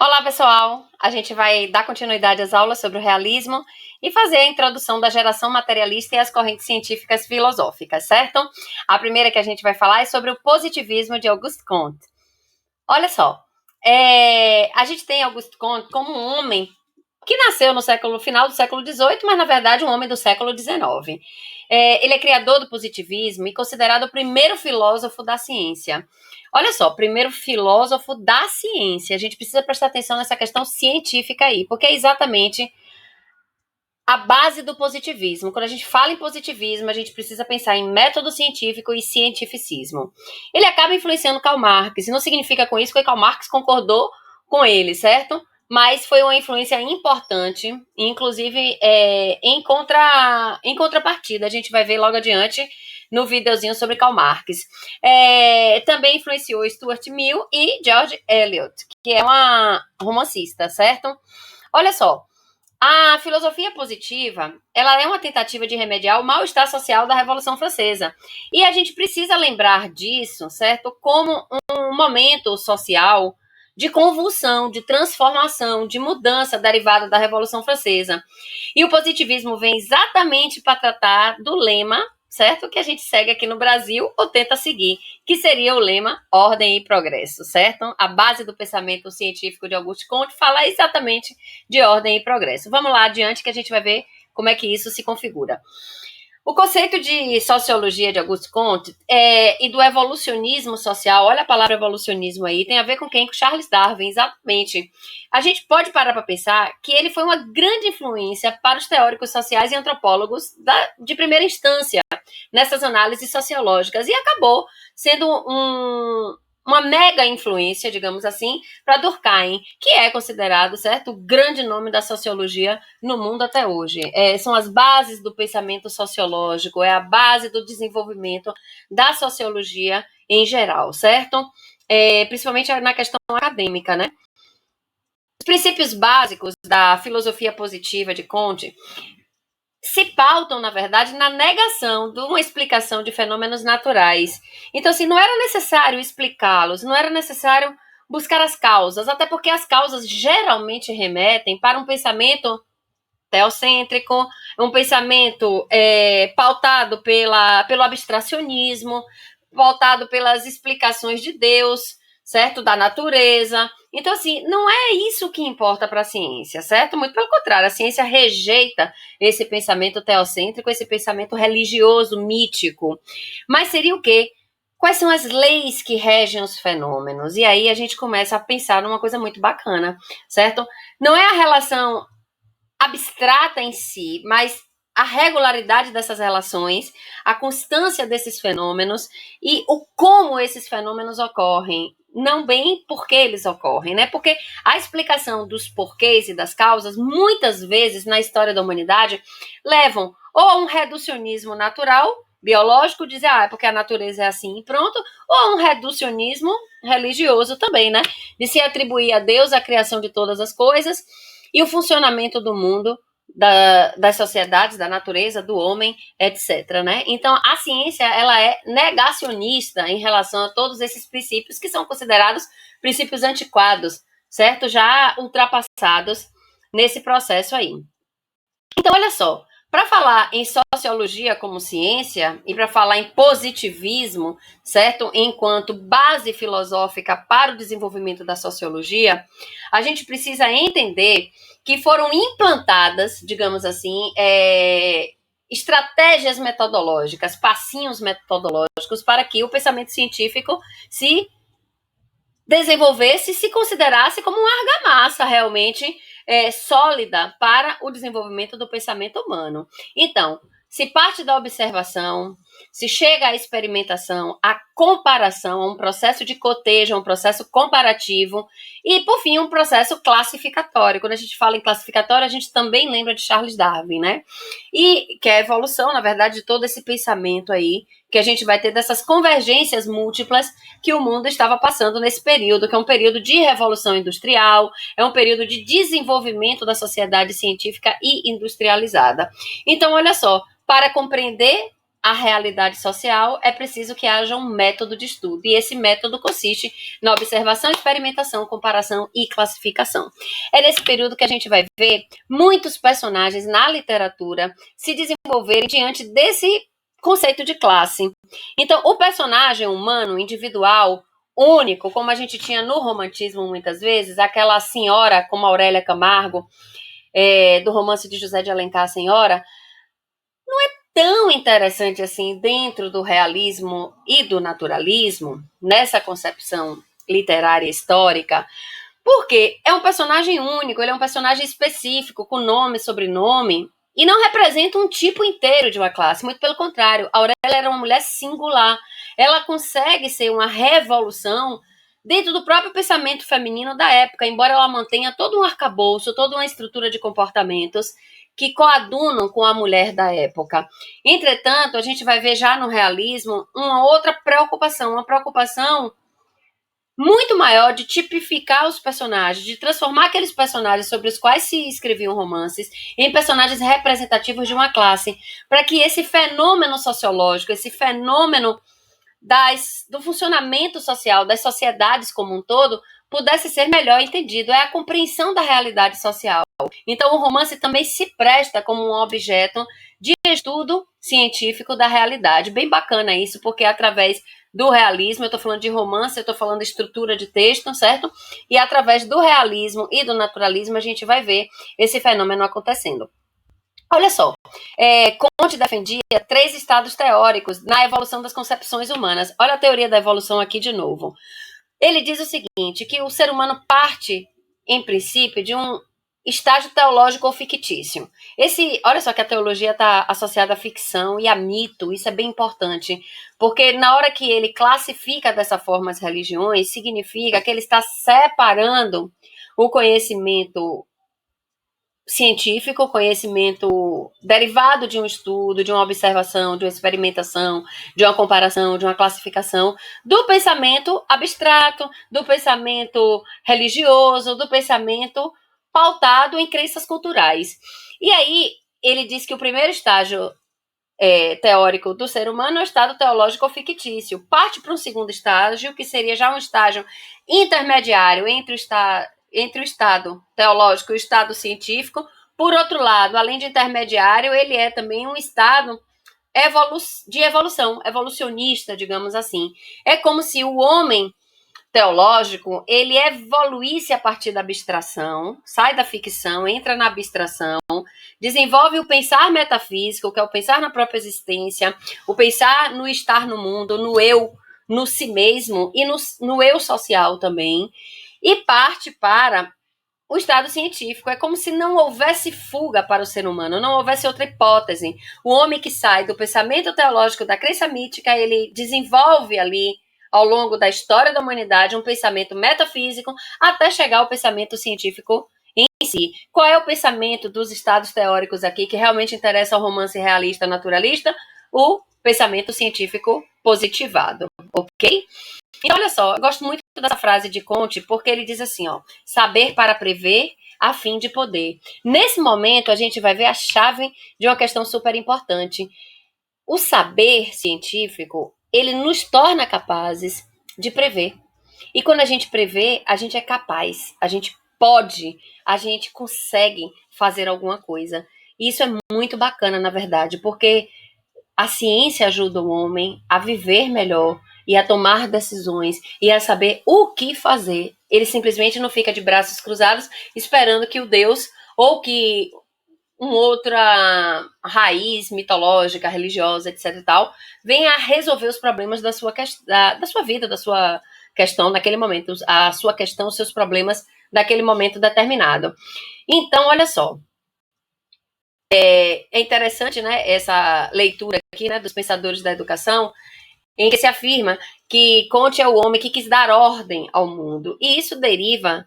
Olá, pessoal! A gente vai dar continuidade às aulas sobre o realismo e fazer a introdução da geração materialista e as correntes científicas filosóficas, certo? A primeira que a gente vai falar é sobre o positivismo de Auguste Comte. Olha só, a gente tem Auguste Comte como um homem que nasceu no final do século XVIII, mas na verdade um homem do século XIX. Ele é criador do positivismo e considerado o primeiro filósofo da ciência. Olha só, primeiro filósofo da ciência. A gente precisa prestar atenção nessa questão científica aí, porque é exatamente a base do positivismo. Quando a gente fala em positivismo, a gente precisa pensar em método científico e cientificismo. Ele acaba influenciando Karl Marx, e não significa com isso que Karl Marx concordou com ele, certo? Mas foi uma influência importante, inclusive em contrapartida. A gente vai ver logo adiante no videozinho sobre Karl Marx. Também influenciou Stuart Mill e George Eliot, que é uma romancista, certo? Olha só, a filosofia positiva, ela é uma tentativa de remediar o mal-estar social da Revolução Francesa. E a gente precisa lembrar disso, certo? Como um momento social de convulsão, de transformação, de mudança derivada da Revolução Francesa. E o positivismo vem exatamente para tratar do lema, certo? Que a gente segue aqui no Brasil ou tenta seguir, que seria o lema ordem e progresso, certo? A base do pensamento científico de Auguste Comte fala exatamente de ordem e progresso. Vamos lá adiante que a gente vai ver como é que isso se configura. O conceito de sociologia de Auguste Comte e do evolucionismo social, olha a palavra evolucionismo aí, tem a ver com quem? Com Charles Darwin, exatamente. A gente pode parar para pensar que ele foi uma grande influência para os teóricos sociais e antropólogos de primeira instância nessas análises sociológicas e acabou sendo uma mega influência, digamos assim, para Durkheim, que é considerado, certo, o grande nome da sociologia no mundo até hoje. São as bases do pensamento sociológico, é a base do desenvolvimento da sociologia em geral, certo? Principalmente na questão acadêmica, né? Os princípios básicos da filosofia positiva de Comte se pautam, na verdade, na negação de uma explicação de fenômenos naturais. Então, assim, não era necessário explicá-los, não era necessário buscar as causas, até porque as causas geralmente remetem para um pensamento teocêntrico, um pensamento pautado pelo abstracionismo, pautado pelas explicações de Deus, certo? Da natureza. Então, assim, não é isso que importa para a ciência, certo? Muito pelo contrário, a ciência rejeita esse pensamento teocêntrico, esse pensamento religioso, mítico. Mas seria o quê? Quais são as leis que regem os fenômenos? E aí a gente começa a pensar numa coisa muito bacana, certo? Não é a relação abstrata em si, mas a regularidade dessas relações, a constância desses fenômenos e o como esses fenômenos ocorrem, não bem porque eles ocorrem, né? Porque a explicação dos porquês e das causas, muitas vezes na história da humanidade, levam ou a um reducionismo natural, biológico, dizer, é porque a natureza é assim e pronto, ou a um reducionismo religioso também, né? De se atribuir a Deus a criação de todas as coisas e o funcionamento do mundo, das sociedades, da natureza, do homem, etc. Né? Então, a ciência ela é negacionista em relação a todos esses princípios que são considerados princípios antiquados, certo? Já ultrapassados nesse processo aí. Então, olha só, para falar em sociologia como ciência e para falar em positivismo, certo? Enquanto base filosófica para o desenvolvimento da sociologia, a gente precisa entender que foram implantadas, digamos assim, estratégias metodológicas, passinhos metodológicos para que o pensamento científico se desenvolvesse e se considerasse como uma argamassa realmente sólida para o desenvolvimento do pensamento humano. Então, se parte da observação, se chega à experimentação, à comparação, a um processo de cotejo, a um processo comparativo e, por fim, um processo classificatório. Quando a gente fala em classificatório, a gente também lembra de Charles Darwin, né? E que é a evolução, na verdade, de todo esse pensamento aí, que a gente vai ter dessas convergências múltiplas que o mundo estava passando nesse período, que é um período de revolução industrial, é um período de desenvolvimento da sociedade científica e industrializada. Então, olha só, para compreender a realidade social, é preciso que haja um método de estudo. E esse método consiste na observação, experimentação, comparação e classificação. É nesse período que a gente vai ver muitos personagens na literatura se desenvolverem diante desse conceito de classe. Então, o personagem humano, individual, único, como a gente tinha no romantismo muitas vezes, aquela senhora como Aurélia Camargo, do romance de José de Alencar, a Senhora, tão interessante assim dentro do realismo e do naturalismo, nessa concepção literária e histórica, porque é um personagem único, ele é um personagem específico, com nome, sobrenome, e não representa um tipo inteiro de uma classe, muito pelo contrário, a Aurélia era uma mulher singular, ela consegue ser uma revolução dentro do próprio pensamento feminino da época, embora ela mantenha todo um arcabouço, toda uma estrutura de comportamentos que coadunam com a mulher da época. Entretanto, a gente vai ver já no realismo uma outra preocupação, uma preocupação muito maior de tipificar os personagens, de transformar aqueles personagens sobre os quais se escreviam romances em personagens representativos de uma classe, para que esse fenômeno sociológico, esse fenômeno do funcionamento social das sociedades como um todo pudesse ser melhor entendido. É a compreensão da realidade social. Então, o romance também se presta como um objeto de estudo científico da realidade. Bem bacana isso, porque através do realismo, eu estou falando de romance, eu estou falando de estrutura de texto, certo? E através do realismo e do naturalismo, a gente vai ver esse fenômeno acontecendo. Olha só, Comte defendia 3 estados teóricos na evolução das concepções humanas. Olha a teoria da evolução aqui de novo. Ele diz o seguinte, que o ser humano parte, em princípio, de um estágio teológico ou fictício. Olha só que a teologia está associada à ficção e a mito, isso é bem importante, porque na hora que ele classifica dessa forma as religiões, significa que ele está separando o conhecimento científico, conhecimento derivado de um estudo, de uma observação, de uma experimentação, de uma comparação, de uma classificação, do pensamento abstrato, do pensamento religioso, do pensamento pautado em crenças culturais. E aí, ele diz que o primeiro estágio teórico do ser humano é o estado teológico ou fictício. Parte para um segundo estágio, que seria já um estágio intermediário entre o estado teológico e o estado científico. Por outro lado, além de intermediário, ele é também um estado de evolução, evolucionista, digamos assim. É como se o homem teológico, ele evoluísse a partir da abstração, sai da ficção, entra na abstração, desenvolve o pensar metafísico, que é o pensar na própria existência, o pensar no estar no mundo, no eu, no si mesmo e no eu social também, e parte para o estado científico. É como se não houvesse fuga para o ser humano, não houvesse outra hipótese. O homem que sai do pensamento teológico, da crença mítica, ele desenvolve ali, ao longo da história da humanidade, um pensamento metafísico até chegar ao pensamento científico em si. Qual é o pensamento dos estados teóricos aqui que realmente interessa ao romance realista naturalista? O pensamento científico positivado, ok? Então, olha só, eu gosto muito dessa frase de Comte, porque ele diz assim, saber para prever a fim de poder. Nesse momento, a gente vai ver a chave de uma questão super importante. O saber científico, ele nos torna capazes de prever. E quando a gente prevê, a gente é capaz, a gente pode, a gente consegue fazer alguma coisa. E isso é muito bacana, na verdade, porque a ciência ajuda o homem a viver melhor e a tomar decisões e a saber o que fazer. Ele simplesmente não fica de braços cruzados esperando que o Deus ou que uma outra raiz mitológica, religiosa, etc e tal, venha a resolver os problemas da sua vida, da sua questão naquele momento, a sua questão, os seus problemas daquele momento determinado. Então, olha só, é interessante, né, essa leitura aqui, né, dos pensadores da educação, em que se afirma que Comte é o homem que quis dar ordem ao mundo. E isso deriva,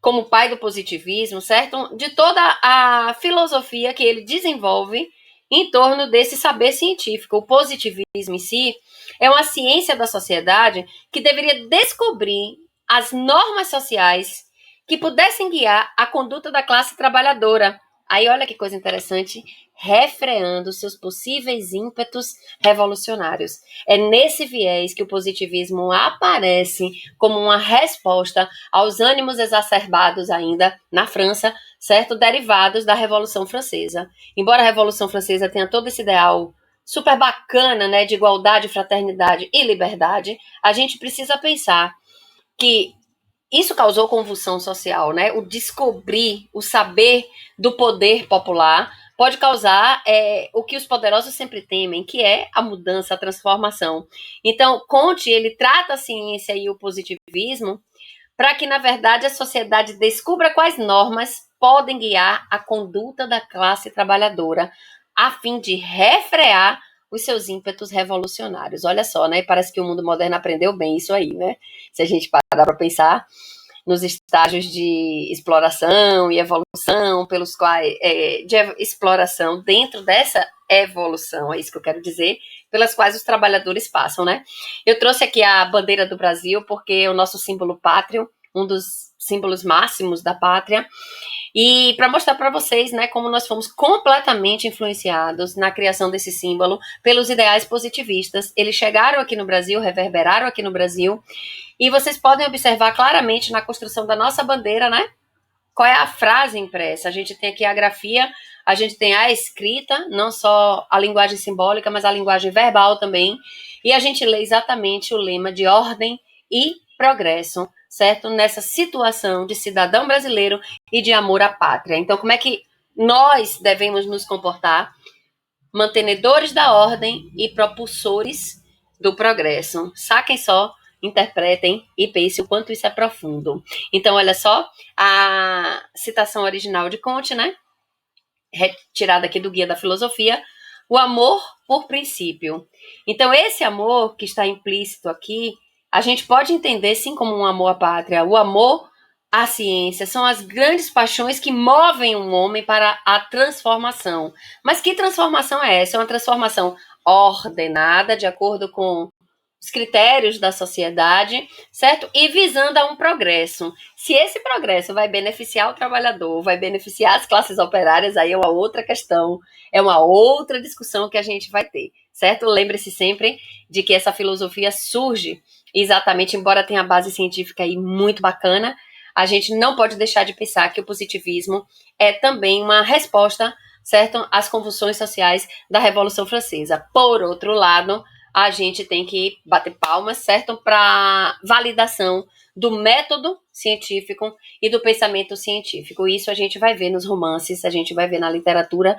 como pai do positivismo, certo? De toda a filosofia que ele desenvolve em torno desse saber científico. O positivismo em si é uma ciência da sociedade que deveria descobrir as normas sociais que pudessem guiar a conduta da classe trabalhadora, Aí olha que coisa interessante, refreando seus possíveis ímpetos revolucionários. É nesse viés que o positivismo aparece como uma resposta aos ânimos exacerbados ainda na França, certo? Derivados da Revolução Francesa. Embora a Revolução Francesa tenha todo esse ideal super bacana, né, de igualdade, fraternidade e liberdade, a gente precisa pensar que isso causou convulsão social, né? O descobrir, o saber do poder popular pode causar o que os poderosos sempre temem, que é a mudança, a transformação. Então, Comte, ele trata a ciência e o positivismo para que, na verdade, a sociedade descubra quais normas podem guiar a conduta da classe trabalhadora, a fim de refrear os seus ímpetos revolucionários. Olha só, né? Parece que o mundo moderno aprendeu bem isso aí, né? Se a gente parar para pensar nos estágios de exploração e evolução, pelos quais de exploração dentro dessa evolução, é isso que eu quero dizer, pelas quais os trabalhadores passam, né? Eu trouxe aqui a bandeira do Brasil porque é o nosso símbolo pátrio, um dos símbolos máximos da pátria, e para mostrar para vocês, né, como nós fomos completamente influenciados na criação desse símbolo pelos ideais positivistas. Eles chegaram aqui no Brasil, reverberaram aqui no Brasil, e vocês podem observar claramente na construção da nossa bandeira, né? Qual é a frase impressa? A gente tem aqui a grafia, a gente tem a escrita, não só a linguagem simbólica, mas a linguagem verbal também. E a gente lê exatamente o lema de ordem e progresso, certo? Nessa situação de cidadão brasileiro e de amor à pátria. Então, como é que nós devemos nos comportar? Mantenedores da ordem e propulsores do progresso. Saquem só, interpretem e pensem o quanto isso é profundo. Então, olha só, a citação original de Comte, né? Retirada aqui do Guia da Filosofia, o amor por princípio. Então, esse amor que está implícito aqui, a gente pode entender sim como um amor à pátria. O amor à ciência são as grandes paixões que movem um homem para a transformação. Mas que transformação é essa? É uma transformação ordenada, de acordo com os critérios da sociedade, certo? E visando a um progresso. Se esse progresso vai beneficiar o trabalhador, vai beneficiar as classes operárias, aí é uma outra questão, é uma outra discussão que a gente vai ter, certo? Lembre-se sempre de que essa filosofia surge exatamente, embora tenha base científica aí muito bacana, a gente não pode deixar de pensar que o positivismo é também uma resposta, certo, às convulsões sociais da Revolução Francesa. Por outro lado, a gente tem que bater palmas, certo, para validação do método científico e do pensamento científico. Isso a gente vai ver nos romances, a gente vai ver na literatura,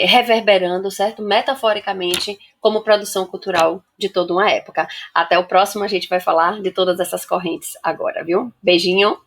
reverberando, certo, metaforicamente, como produção cultural de toda uma época. Até o próximo, a gente vai falar de todas essas correntes agora, viu? Beijinho!